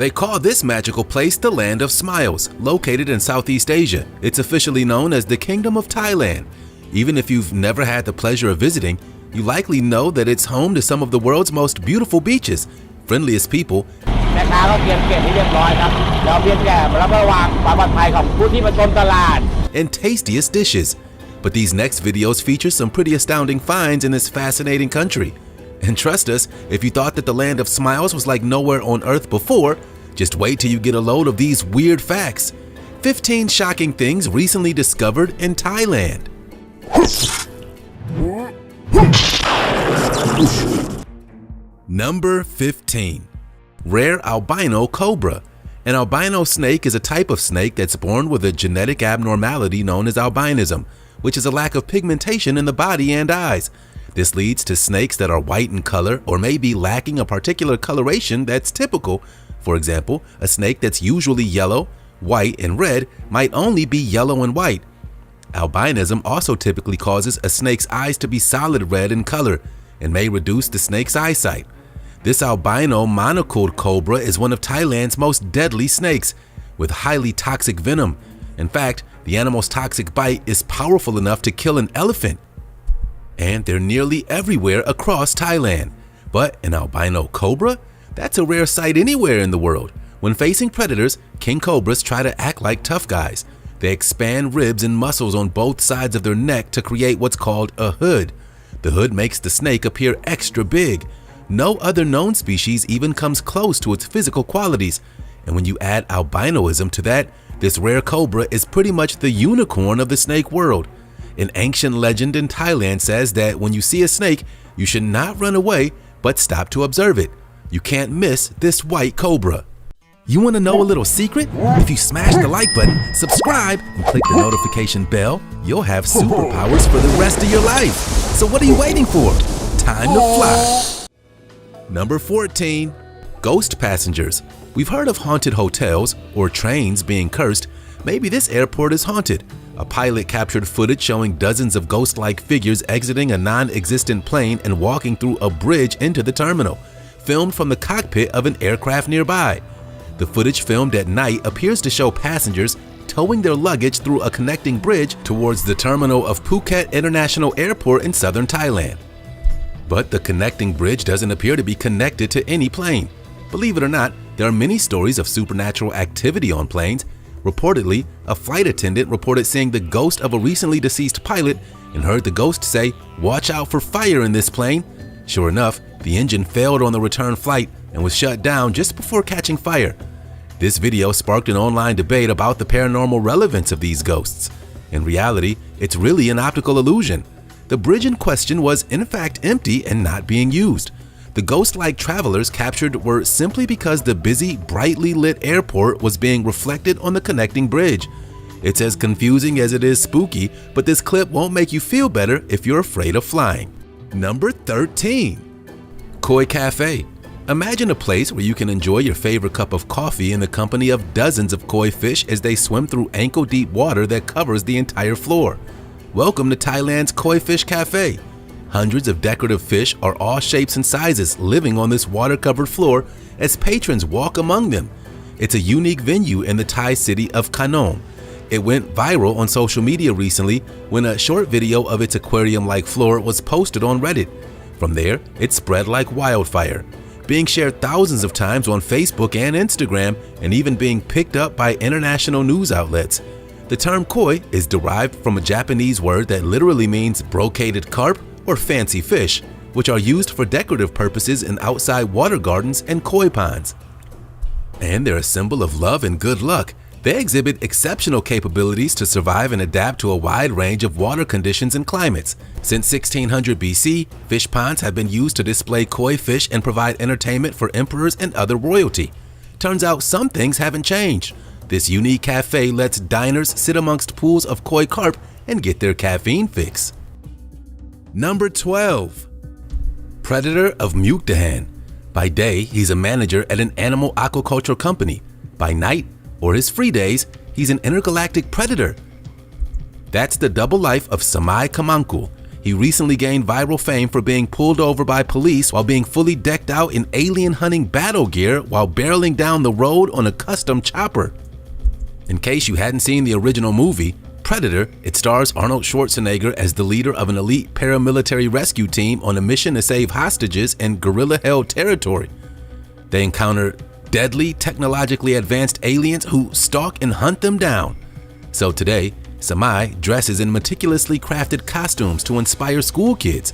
They call this magical place the Land of Smiles, located in Southeast Asia. It's officially known as the Kingdom of Thailand. Even if you've never had the pleasure of visiting, you likely know that it's home to some of the world's most beautiful beaches, friendliest people, and tastiest dishes. But these next videos feature some pretty astounding finds in this fascinating country. And trust us, if you thought that the Land of Smiles was like nowhere on earth before, just wait till you get a load of these weird facts. 15 shocking things recently discovered in Thailand. Number 15. Rare albino cobra. An albino snake is a type of snake that's born with a genetic abnormality known as albinism, which is a lack of pigmentation in the body and eyes. This leads to snakes that are white in color or may be lacking a particular coloration that's typical. For example, a snake that's usually yellow, white, and red might only be yellow and white. Albinism also typically causes a snake's eyes to be solid red in color and may reduce the snake's eyesight. This albino monocled cobra is one of Thailand's most deadly snakes, with highly toxic venom. In fact, the animal's toxic bite is powerful enough to kill an elephant. And they're nearly everywhere across Thailand. But an albino cobra? That's a rare sight anywhere in the world. When facing predators, king cobras try to act like tough guys. They expand ribs and muscles on both sides of their neck to create what's called a hood. The hood makes the snake appear extra big. No other known species even comes close to its physical qualities. And when you add albinoism to that, this rare cobra is pretty much the unicorn of the snake world. An ancient legend in Thailand says that when you see a snake, you should not run away, but stop to observe it. You can't miss this white cobra. You want to know a little secret? If you smash the like button, subscribe, and click the notification bell, you'll have superpowers for the rest of your life. So what are you waiting for? Time to fly. Number 14. Ghost passengers. We've heard of haunted hotels or trains being cursed. Maybe this airport is haunted. A pilot captured footage showing dozens of ghost-like figures exiting a non-existent plane and walking through a bridge into the terminal, filmed from the cockpit of an aircraft nearby. The footage filmed at night appears to show passengers towing their luggage through a connecting bridge towards the terminal of Phuket International Airport in southern Thailand. But the connecting bridge doesn't appear to be connected to any plane. Believe it or not, there are many stories of supernatural activity on planes. Reportedly, a flight attendant reported seeing the ghost of a recently deceased pilot and heard the ghost say, "Watch out for fire in this plane." Sure enough, the engine failed on the return flight and was shut down just before catching fire. This video sparked an online debate about the paranormal relevance of these ghosts. In reality, it's really an optical illusion. The bridge in question was in fact empty and not being used. The ghost-like travelers captured were simply because the busy, brightly lit airport was being reflected on the connecting bridge. It's as confusing as it is spooky, but this clip won't make you feel better if you're afraid of flying. Number 13. Koi Cafe. Imagine a place where you can enjoy your favorite cup of coffee in the company of dozens of koi fish as they swim through ankle-deep water that covers the entire floor. Welcome to Thailand's Koi Fish Cafe. Hundreds of decorative fish are all shapes and sizes living on this water-covered floor as patrons walk among them. It's a unique venue in the Thai city of Khanom. It went viral on social media recently when a short video of its aquarium-like floor was posted on Reddit. From there, it spread like wildfire, being shared thousands of times on Facebook and Instagram, and even being picked up by international news outlets. The term koi is derived from a Japanese word that literally means brocaded carp or fancy fish, which are used for decorative purposes in outside water gardens and koi ponds. And they're a symbol of love and good luck. They exhibit exceptional capabilities to survive and adapt to a wide range of water conditions and climates. Since 1600 BC, fish ponds have been used to display koi fish and provide entertainment for emperors and other royalty. Turns out some things haven't changed. This unique cafe lets diners sit amongst pools of koi carp and get their caffeine fix. Number 12. Predator of Mukdahan. By day, he's a manager at an animal aquaculture company. By night, or his free days, he's an intergalactic predator. That's the double life of Samai Kamankul. He recently gained viral fame for being pulled over by police while being fully decked out in alien hunting battle gear while barreling down the road on a custom chopper. In case you hadn't seen the original movie, Predator, it stars Arnold Schwarzenegger as the leader of an elite paramilitary rescue team on a mission to save hostages in guerrilla-held territory. They encounter deadly, technologically advanced aliens who stalk and hunt them down. So today, Samai dresses in meticulously crafted costumes to inspire school kids.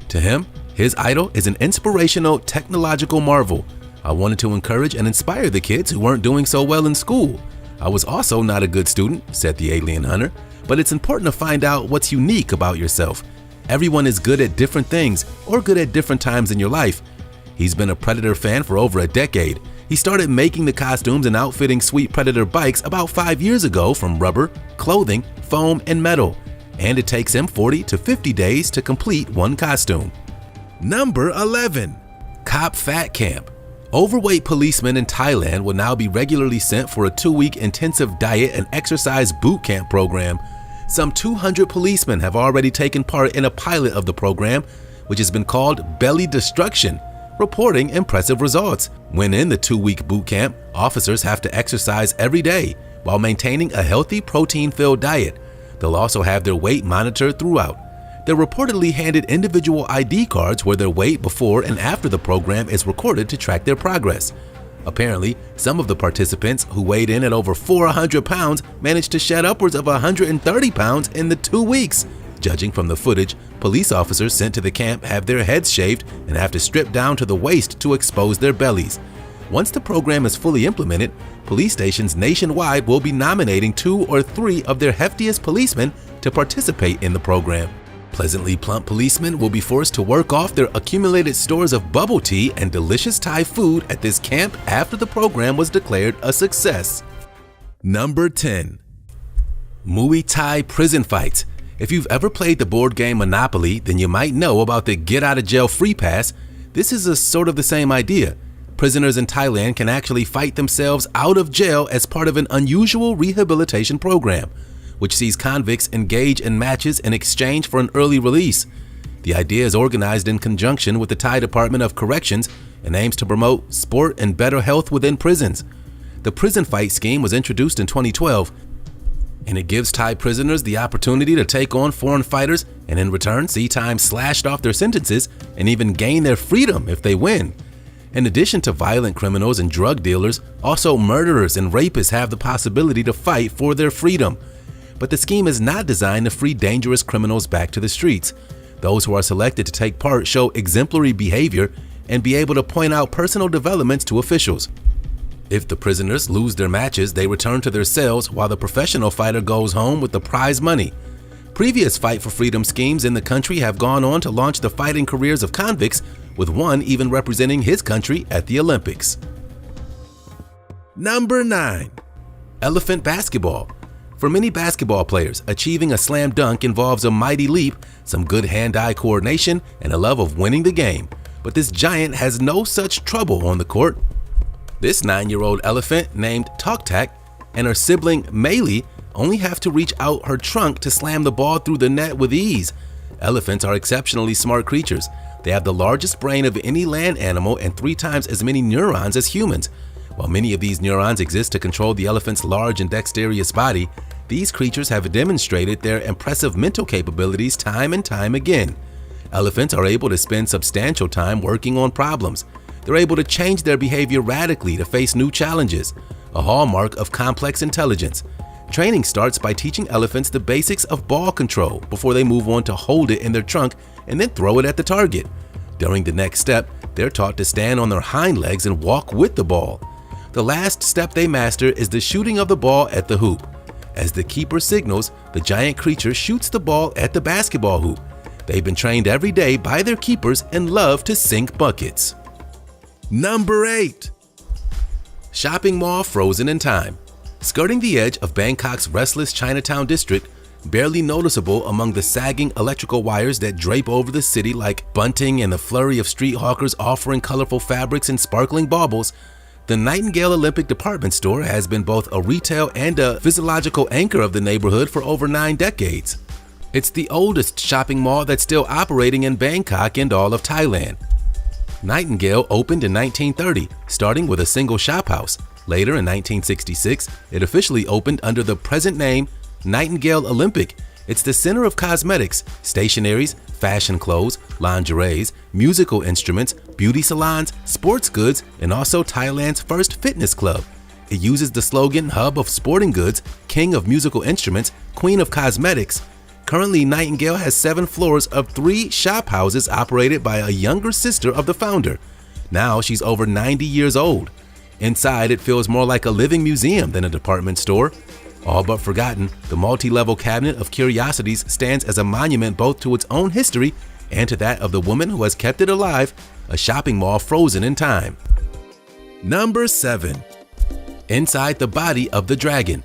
To him, his idol is an inspirational technological marvel. I wanted to encourage and inspire the kids who weren't doing so well in school. I was also not a good student, said the alien hunter, but it's important to find out what's unique about yourself. Everyone is good at different things or good at different times in your life. He's been a Predator fan for over a decade. He started making the costumes and outfitting sweet Predator bikes about 5 years ago from rubber, clothing, foam, and metal. And it takes him 40 to 50 days to complete one costume. Number 11. Cop Fat Camp. Overweight policemen in Thailand will now be regularly sent for a 2-week intensive diet and exercise boot camp program. Some 200 policemen have already taken part in a pilot of the program, which has been called Belly Destruction, reporting impressive results. When in the 2-week boot camp, officers have to exercise every day while maintaining a healthy protein-filled diet. They'll also have their weight monitored throughout. They're reportedly handed individual ID cards where their weight before and after the program is recorded to track their progress. Apparently, some of the participants who weighed in at over 400 pounds managed to shed upwards of 130 pounds in the 2 weeks. Judging from the footage, police officers sent to the camp have their heads shaved and have to strip down to the waist to expose their bellies. Once the program is fully implemented, police stations nationwide will be nominating 2 or 3 of their heftiest policemen to participate in the program. Pleasantly plump policemen will be forced to work off their accumulated stores of bubble tea and delicious Thai food at this camp after the program was declared a success. Number 10. Muay Thai prison fights. If you've ever played the board game Monopoly, then you might know about the Get Out of Jail Free Pass. This is a sort of the same idea. Prisoners in Thailand can actually fight themselves out of jail as part of an unusual rehabilitation program, which sees convicts engage in matches in exchange for an early release. The idea is organized in conjunction with the Thai Department of Corrections and aims to promote sport and better health within prisons. The prison fight scheme was introduced in 2012, and it gives Thai prisoners the opportunity to take on foreign fighters and in return see time slashed off their sentences and even gain their freedom if they win. In addition to violent criminals and drug dealers, also murderers and rapists have the possibility to fight for their freedom. But the scheme is not designed to free dangerous criminals back to the streets. Those who are selected to take part show exemplary behavior and be able to point out personal developments to officials. If the prisoners lose their matches, they return to their cells while the professional fighter goes home with the prize money. Previous Fight for Freedom schemes in the country have gone on to launch the fighting careers of convicts, with one even representing his country at the Olympics. Number 9. Elephant basketball. For many basketball players, achieving a slam dunk involves a mighty leap, some good hand-eye coordination, and a love of winning the game. But this giant has no such trouble on the court. This 9-year-old elephant named Toktak and her sibling Meili only have to reach out her trunk to slam the ball through the net with ease. Elephants are exceptionally smart creatures. They have the largest brain of any land animal and 3 times as many neurons as humans. While many of these neurons exist to control the elephant's large and dexterous body, these creatures have demonstrated their impressive mental capabilities time and time again. Elephants are able to spend substantial time working on problems. They're able to change their behavior radically to face new challenges, a hallmark of complex intelligence. Training starts by teaching elephants the basics of ball control before they move on to hold it in their trunk and then throw it at the target. During the next step, they're taught to stand on their hind legs and walk with the ball. The last step they master is the shooting of the ball at the hoop. As the keeper signals, the giant creature shoots the ball at the basketball hoop. They've been trained every day by their keepers and love to sink buckets. Number 8. Shopping mall frozen in time. Skirting the edge of Bangkok's restless Chinatown district, barely noticeable among the sagging electrical wires that drape over the city like bunting and the flurry of street hawkers offering colorful fabrics and sparkling baubles, the Nightingale Olympic department store has been both a retail and a physiological anchor of the neighborhood for over 9 decades. It's the oldest shopping mall that's still operating in Bangkok and all of Thailand. Nightingale opened in 1930, starting with a single shophouse. Later in 1966, it officially opened under the present name Nightingale Olympic. It's the center of cosmetics, stationaries, fashion clothes, lingeries, musical instruments, beauty salons, sports goods, and also Thailand's first fitness club. It uses the slogan Hub of Sporting Goods, King of Musical Instruments, Queen of Cosmetics. Currently, Nightingale has 7 floors of 3 shop houses operated by a younger sister of the founder. Now she's over 90 years old. Inside, it feels more like a living museum than a department store. All but forgotten, the multi-level cabinet of curiosities stands as a monument both to its own history and to that of the woman who has kept it alive, a shopping mall frozen in time. Number 7. Inside the body of the dragon.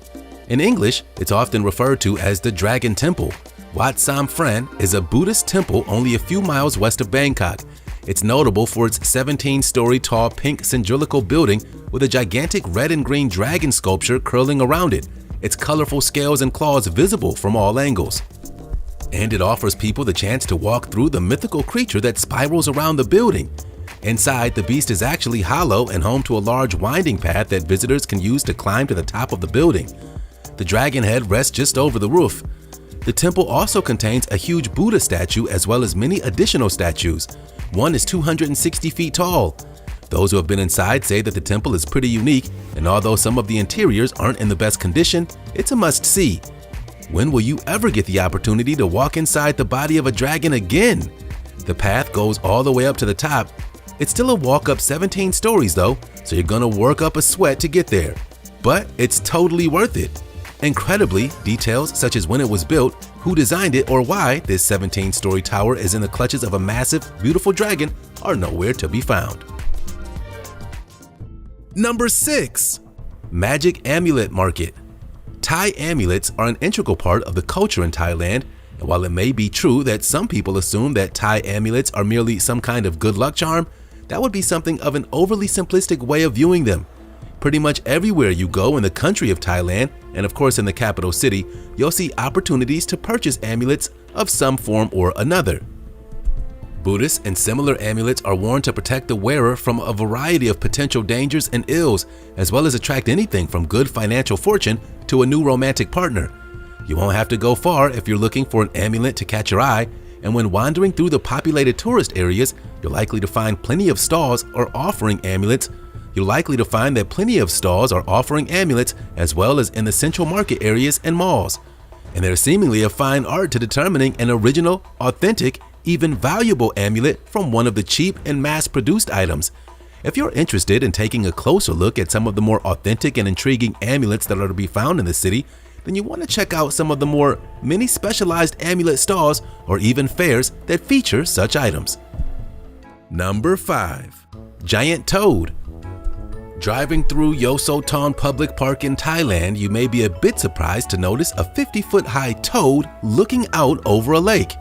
In English, it's often referred to as the Dragon Temple. Wat Sam Phren is a Buddhist temple only a few miles west of Bangkok. It's notable for its 17-story tall pink cylindrical building with a gigantic red and green dragon sculpture curling around it, its colorful scales and claws visible from all angles. And it offers people the chance to walk through the mythical creature that spirals around the building. Inside, the beast is actually hollow and home to a large winding path that visitors can use to climb to the top of the building. The dragon head rests just over the roof. The temple also contains a huge Buddha statue as well as many additional statues. One is 260 feet tall. Those who have been inside say that the temple is pretty unique, and although some of the interiors aren't in the best condition, it's a must-see. When will you ever get the opportunity to walk inside the body of a dragon again? The path goes all the way up to the top. It's still a walk up 17 stories though, so you're gonna work up a sweat to get there. But it's totally worth it. Incredibly, details such as when it was built, who designed it, or why this 17-story tower is in the clutches of a massive, beautiful dragon are nowhere to be found. Number 6. Magic Amulet Market. Thai amulets are an integral part of the culture in Thailand, and while it may be true that some people assume that Thai amulets are merely some kind of good luck charm, that would be something of an overly simplistic way of viewing them. Pretty much everywhere you go in the country of Thailand, and of course in the capital city, you'll see opportunities to purchase amulets of some form or another. Buddhist and similar amulets are worn to protect the wearer from a variety of potential dangers and ills, as well as attract anything from good financial fortune to a new romantic partner. You won't have to go far if you're looking for an amulet to catch your eye, and when wandering through the populated tourist areas, you're likely to find plenty of stalls offering amulets. You're likely to find that plenty of stalls are offering amulets as well as in the central market areas and malls. And there's seemingly a fine art to determining an original, authentic, even valuable amulet from one of the cheap and mass-produced items. If you're interested in taking a closer look at some of the more authentic and intriguing amulets that are to be found in the city, then you want to check out some of the more many specialized amulet stalls or even fairs that feature such items. Number 5. Giant Toad. Driving through Yosoton Public Park in Thailand, you may be a bit surprised to notice a 50-foot-high toad looking out over a lake.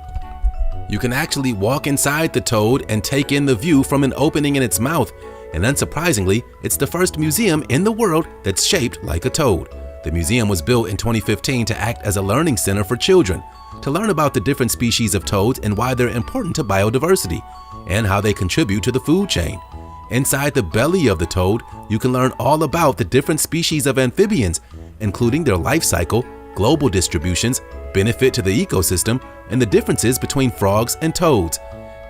You can actually walk inside the toad and take in the view from an opening in its mouth, and unsurprisingly, it's the first museum in the world that's shaped like a toad. The museum was built in 2015 to act as a learning center for children, to learn about the different species of toads and why they're important to biodiversity, and how they contribute to the food chain. Inside the belly of the toad, you can learn all about the different species of amphibians, including their life cycle, global distributions, benefit to the ecosystem, and the differences between frogs and toads.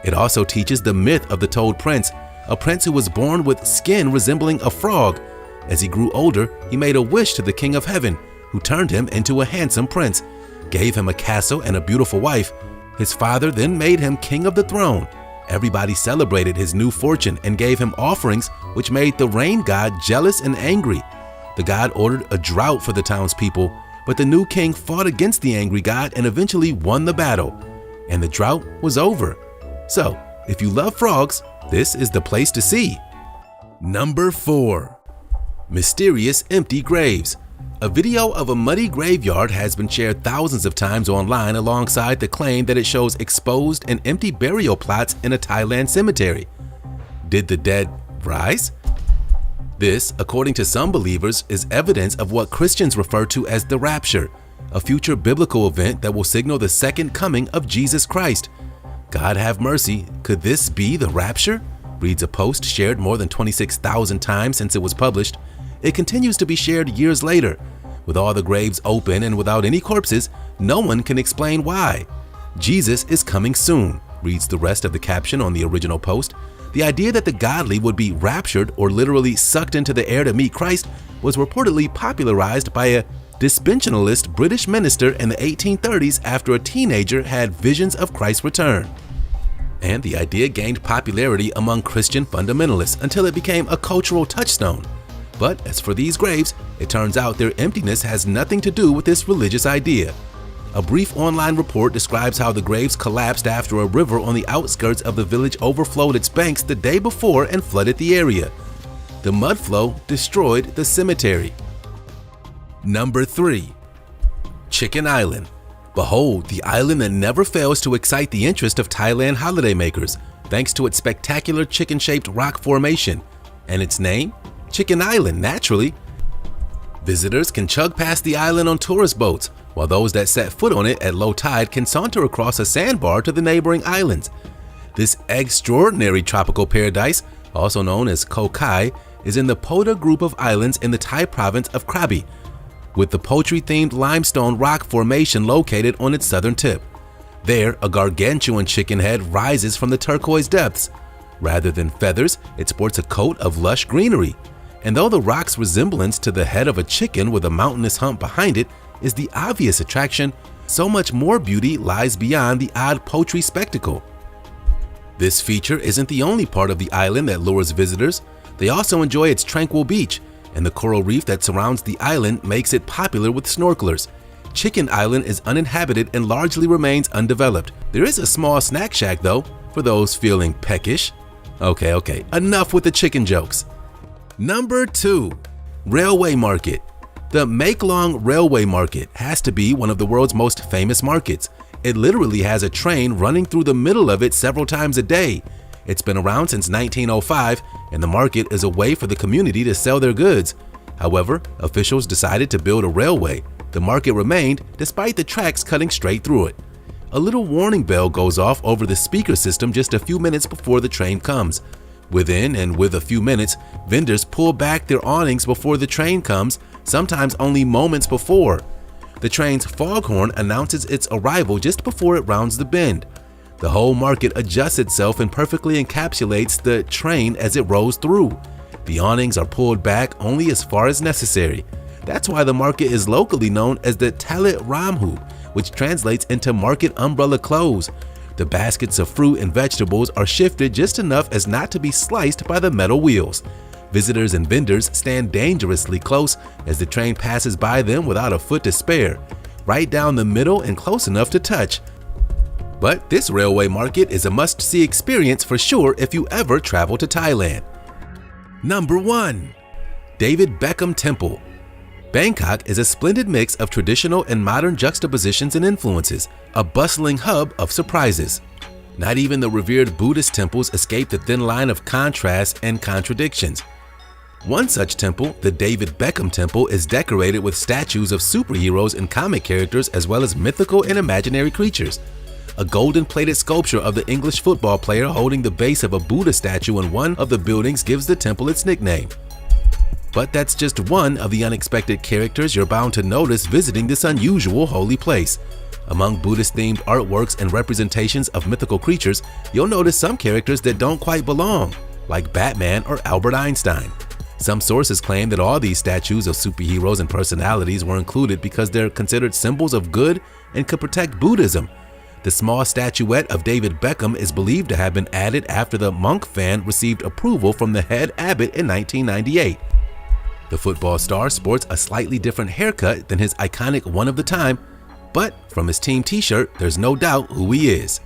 It also teaches the myth of the Toad Prince, a prince who was born with skin resembling a frog. As he grew older, he made a wish to the King of Heaven, who turned him into a handsome prince, gave him a castle and a beautiful wife. His father then made him king of the throne. Everybody celebrated his new fortune and gave him offerings, which made the rain god jealous and angry. The god ordered a drought for the townspeople, but the new king fought against the angry god and eventually won the battle, and the drought was over. So, if you love frogs, this is the place to see. Number 4. Mysterious Empty Graves. A video of a muddy graveyard has been shared thousands of times online alongside the claim that it shows exposed and empty burial plots in a Thailand cemetery. Did the dead rise? This, according to some believers, is evidence of what Christians refer to as the rapture, a future biblical event that will signal the second coming of Jesus Christ. God have mercy, could this be the rapture? Reads a post shared more than 26,000 times since it was published. It continues to be shared years later. With all the graves open and without any corpses, no one can explain why. Jesus is coming soon, reads the rest of the caption on the original post. The idea that the godly would be raptured or literally sucked into the air to meet Christ was reportedly popularized by a dispensationalist British minister in the 1830s after a teenager had visions of Christ's return. And the idea gained popularity among Christian fundamentalists until it became a cultural touchstone. But as for these graves, it turns out their emptiness has nothing to do with this religious idea. A brief online report describes how the graves collapsed after a river on the outskirts of the village overflowed its banks the day before and flooded the area. The mud flow destroyed the cemetery. Number 3. Chicken Island. Behold, the island that never fails to excite the interest of Thailand holidaymakers, thanks to its spectacular chicken-shaped rock formation. And its name? Chicken Island, naturally. Visitors can chug past the island on tourist boats, while those that set foot on it at low tide can saunter across a sandbar to the neighboring islands. This extraordinary tropical paradise, also known as Ko Khai, is in the Poda group of islands in the Thai province of Krabi, with the poultry-themed limestone rock formation located on its southern tip. There, a gargantuan chicken head rises from the turquoise depths. Rather than feathers, it sports a coat of lush greenery. And though the rock's resemblance to the head of a chicken with a mountainous hump behind it is the obvious attraction, so much more beauty lies beyond the odd poultry spectacle. This feature isn't the only part of the island that lures visitors. They also enjoy its tranquil beach, and the coral reef that surrounds the island makes it popular with snorkelers. Chicken Island is uninhabited and largely remains undeveloped. There is a small snack shack though, for those feeling peckish. Okay, enough with the chicken jokes. Number 2. Railway Market. The Make-Long Railway Market has to be one of the world's most famous markets. It literally has a train running through the middle of it several times a day. It's been around since 1905, and the market is a way for the community to sell their goods. However, officials decided to build a railway. The market remained despite the tracks cutting straight through it. A little warning bell goes off over the speaker system just a few minutes before the train comes. Within a few minutes, vendors pull back their awnings before the train comes, sometimes only moments before. The train's foghorn announces its arrival just before it rounds the bend. The whole market adjusts itself and perfectly encapsulates the train as it rolls through. The awnings are pulled back only as far as necessary. That's why the market is locally known as the Talit Ramhu, which translates into market umbrella close. The baskets of fruit and vegetables are shifted just enough as not to be sliced by the metal wheels. Visitors and vendors stand dangerously close as the train passes by them without a foot to spare, right down the middle and close enough to touch. But this railway market is a must-see experience for sure if you ever travel to Thailand. Number 1. David Beckham Temple. Bangkok is a splendid mix of traditional and modern juxtapositions and influences, a bustling hub of surprises. Not even the revered Buddhist temples escape the thin line of contrast and contradictions. One such temple, the David Beckham Temple, is decorated with statues of superheroes and comic characters as well as mythical and imaginary creatures. A golden-plated sculpture of the English football player holding the base of a Buddha statue in one of the buildings gives the temple its nickname. But that's just one of the unexpected characters you're bound to notice visiting this unusual holy place. Among Buddhist-themed artworks and representations of mythical creatures, you'll notice some characters that don't quite belong, like Batman or Albert Einstein. Some sources claim that all these statues of superheroes and personalities were included because they're considered symbols of good and could protect Buddhism. The small statuette of David Beckham is believed to have been added after the monk fan received approval from the head abbot in 1998. The football star sports a slightly different haircut than his iconic one of the time, but from his team t-shirt, there's no doubt who he is.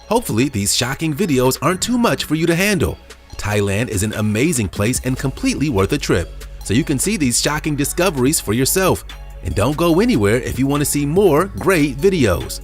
Hopefully, these shocking videos aren't too much for you to handle. Thailand is an amazing place and completely worth a trip, so you can see these shocking discoveries for yourself. And don't go anywhere if you want to see more great videos.